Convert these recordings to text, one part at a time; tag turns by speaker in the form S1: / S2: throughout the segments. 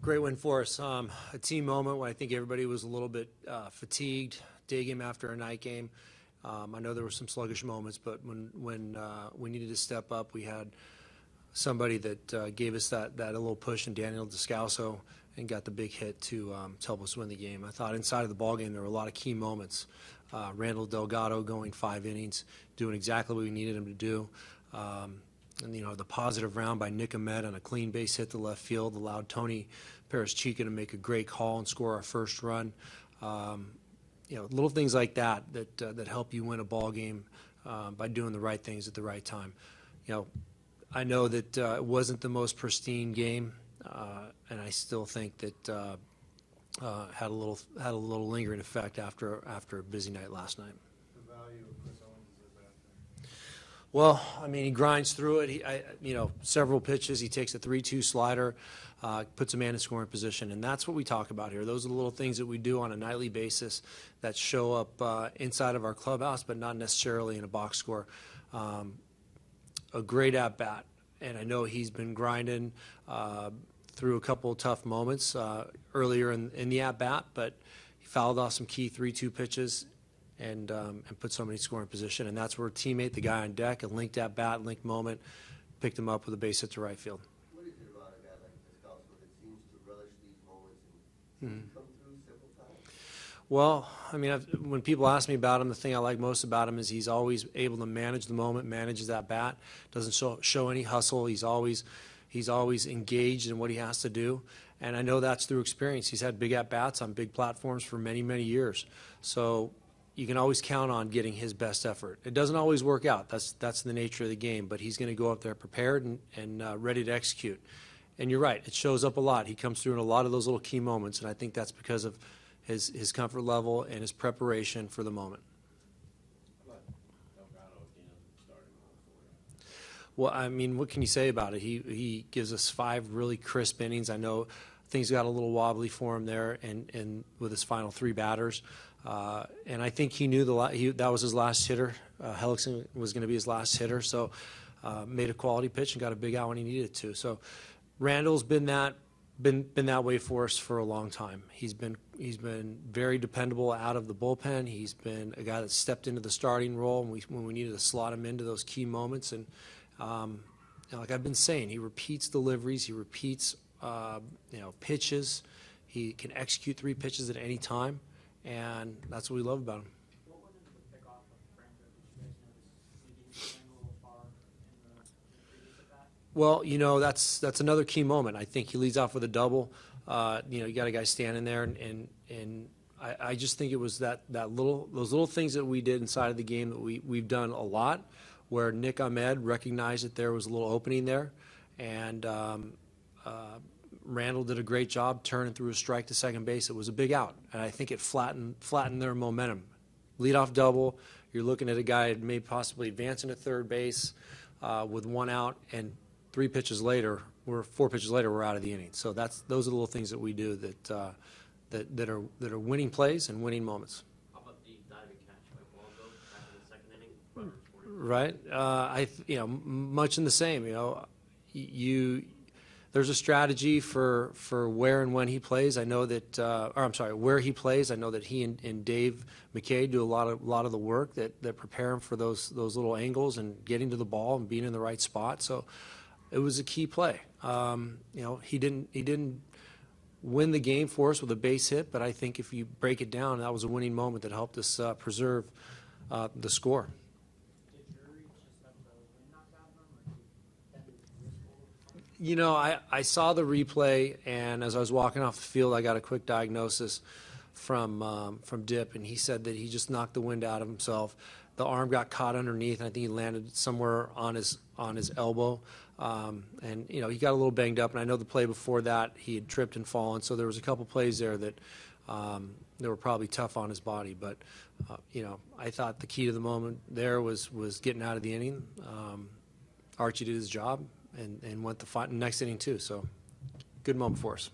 S1: Great win for us. A team moment when I think everybody was a little bit fatigued, day game after a night game. I know there were some sluggish moments, but when we needed to step up, we had somebody that gave us that little push in Daniel Descalso and got the big hit to help us win the game. I thought inside of the ballgame there were a lot of key moments. Randall Delgado going 5 innings, doing exactly what we needed him to do. And, the positive round by Nick Ahmed on a clean base hit to left field allowed Tony Perez-Chica to make a great call and score our first run. Little things like that help you win a ball game by doing the right things at the right time. I know that it wasn't the most pristine game, and I still think that had a little lingering effect after a busy night last night. Well, he grinds through it. Several pitches. He takes a 3-2 slider, puts a man in scoring position, and that's what we talk about here. Those are the little things that we do on a nightly basis that show up inside of our clubhouse, but not necessarily in a box score. A great at-bat, and I know he's been grinding through a couple of tough moments earlier in the at-bat, but he fouled off some key 3-2 pitches and put somebody in scoring position, and that's where a teammate, the guy on deck, a linked at-bat, linked moment, picked him up with a base hit to right field.
S2: What is it about a guy like Descalso that seems to relish these moments and come through several times?
S1: Well, when people ask me about him, the thing I like most about him is he's always able to manage the moment, manages that bat, doesn't show any hustle. He's always engaged in what he has to do, and I know that's through experience. He's had big at-bats on big platforms for many, many years. So you can always count on getting his best effort. It doesn't always work out. That's the nature of the game, but he's going to go up there prepared and ready to execute. And you're right, it shows up a lot. He comes through in a lot of those little key moments, and I think that's because of his comfort level and his preparation for the moment. Well, what can you say about it? He gives us 5 really crisp innings. I know things got a little wobbly for him there and with his final 3 batters. And I think he knew that was his last hitter. Hellickson was going to be his last hitter, so made a quality pitch and got a big out when he needed to. So Randall's been that way for us for a long time. He's been very dependable out of the bullpen. He's been a guy that stepped into the starting role when we needed to slot him into those key moments. And like I've been saying, he repeats deliveries. He repeats pitches. He can execute 3 pitches at any time. And that's what we love about him.
S3: What went into the pickoff of Franco? Did you guys notice he didn't stand a little far in the previous at bat?
S1: Well, that's another key moment. I think he leads off with a double. You got a guy standing there, and I just think it was those little things that we did inside of the game that we've done a lot, where Nick Ahmed recognized that there was a little opening there, and Randall did a great job turning through a strike to second base. It was a big out, and I think it flattened their momentum. Leadoff double, you're looking at a guy that may possibly advance into third base with 1 out, and 4 pitches later, we're out of the inning. So those are the little things that we do that are winning plays and winning moments.
S4: How about the diving catch by Waldo back in the 2nd inning?
S1: Right. Much in the same. There's a strategy for where and when he plays. I know that, where he plays. I know that he and Dave McKay do a lot of the work that prepare him for those little angles and getting to the ball and being in the right spot. So it was a key play. He didn't win the game for us with a base hit, but I think if you break it down, that was a winning moment that helped us preserve the score. I saw the replay, and as I was walking off the field, I got a quick diagnosis from Dip, and he said that he just knocked the wind out of himself. The arm got caught underneath, and I think he landed somewhere on his elbow. And he got a little banged up, and I know the play before that he had tripped and fallen. So there was a couple plays there that were probably tough on his body. But I thought the key to the moment there was getting out of the inning. Archie did his job and went the next inning too. So good moment for us.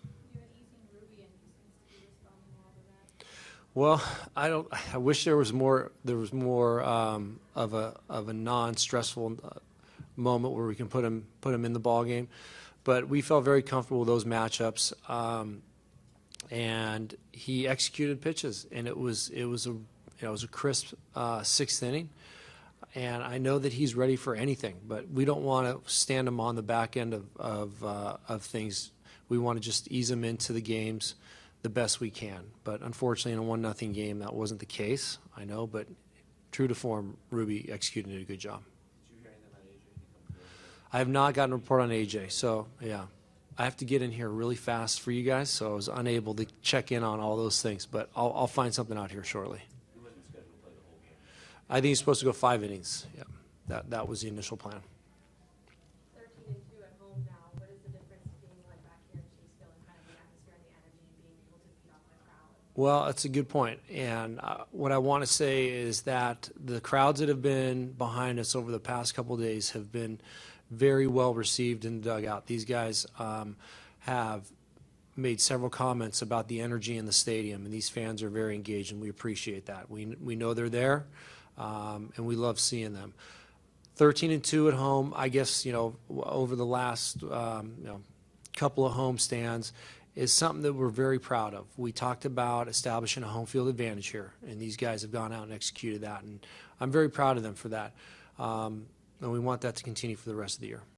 S1: Well, I wish there was more. There was more of a non-stressful moment where we can put him in the ball game. But we felt very comfortable with those matchups, and he executed pitches, and it was a crisp sixth inning. And I know that he's ready for anything, but we don't want to stand him on the back end of things. We want to just ease him into the games the best we can. But unfortunately, in a 1-0 game, that wasn't the case. I know, but true to form, Ruby executed a good job.
S5: Did you hear anything about AJ?
S1: I have not gotten a report on AJ, so yeah. I have to get in here really fast for you guys, so I was unable to check in on all those things. But I'll find something out here shortly.
S5: He wasn't scheduled to play the whole game.
S1: I think he's supposed to go 5 innings. Yeah, that was the initial plan.
S6: 13-2 at home now. What is the difference being like back here in Chaseville and kind of the atmosphere and the energy and being able to feed off the crowd?
S1: Well, that's a good point. And what I want to say is that the crowds that have been behind us over the past couple of days have been very well received in the dugout. These guys have made several comments about the energy in the stadium, and these fans are very engaged, and we appreciate that. We know they're there, and we love seeing them. 13-2 at home, I guess, over the last couple of home stands is something that we're very proud of. We talked about establishing a home field advantage here, and these guys have gone out and executed that, and I'm very proud of them for that. And we want that to continue for the rest of the year.